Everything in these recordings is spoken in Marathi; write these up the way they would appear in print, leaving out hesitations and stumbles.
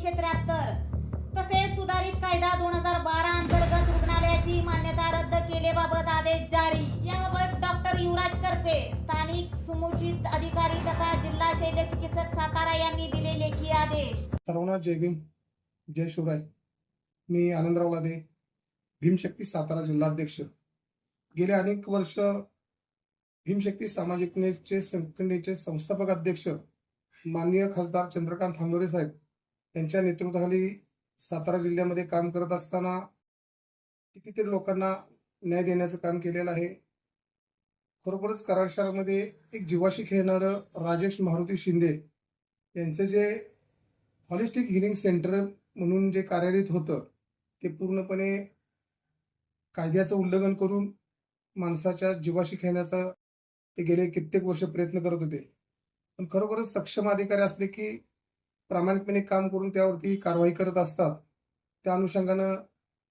1973 तसेच सुधारित कायदा 2012 अंतर्गत रुग्णालयाची मान्यता रद्द केलेबाबत आदेश जारी। याबाबत डॉक्टर युवराज करपे, स्थानिक समुचित अधिकारी तथा जिल्हा शल्य चिकित्सक सातारा यांनी दिले लेखी आदेश। सर्वांना जय भीम, जय शिवराय। मी आनंदराव लादे, भीमशक्ती सातारा जिल्हाध्यक्ष। गेले अनेक वर्ष भीमशक्ती सामाजिक न्याय संघटनेचे संस्थापक अध्यक्ष माननीय खासदार चंद्रकांत हांगोरे साहेब यांच्या नेतृत्वाखाली सातारा जिल्ह्यामध्ये काम करत असताना कितीतरी लोकांना न्याय देण्याचं काम केलेलं आहे। खरोखरच कराड शहरामध्ये एक जीवाशी खेळणारं राजेश मारुती शिंदे यांचं जे हॉलिस्टिक हिलिंग सेंटर म्हणून जे कार्यरत होतं ते पूर्णपणे कायद्याचं उल्लंघन करून माणसाच्या जीवाशी खेळण्याचा ते गेले कित्येक वर्ष प्रयत्न करत होते। पण खरोखरच सक्षम अधिकारी असले की प्रामाणिकपणे काम करून त्यावरती कारवाई करत असतात। त्या अनुषंगानं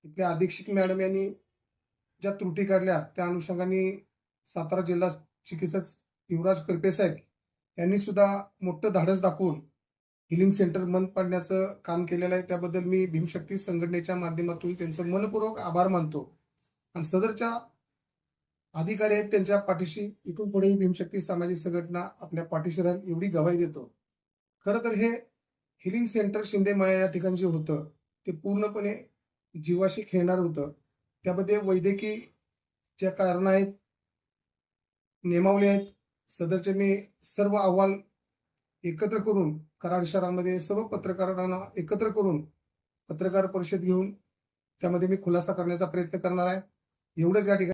इथल्या अधीक्षक मॅडम यांनी ज्या त्रुटी काढल्या त्या अनुषंगाने सातारा जिल्हा चिकित्सक युवराज करपे साहेब यांनी सुद्धा मोठं धाडस दाखवून हिलिंग सेंटर बंद पाडण्याचं काम केलेलं आहे। त्याबद्दल मी भीमशक्ती संघटनेच्या माध्यमातून त्यांचं मनपूर्वक आभार मानतो आणि सदरच्या अधिकारी आहेत त्यांच्या पाठीशी इथून पुढे भीमशक्ती सामाजिक संघटना आपल्या पाठीशी राहील एवढी गवाही देतो। खरं तर हे हिलिंग सेंटर शिंदेमाया या ठिकाणी जे होतं ते पूर्णपणे जीवाशी खेळणार होतं। त्यामध्ये वैद्यकीय ज्या कारण आहेत, नियमावली आहेत, सदरचे मी सर्व अहवाल एकत्र करून कराड शहरामध्ये सर्व पत्रकारांना एकत्र करून पत्रकार परिषद घेऊन त्यामध्ये मी खुलासा करण्याचा प्रयत्न करणार आहे। एवढंच या ठिकाणी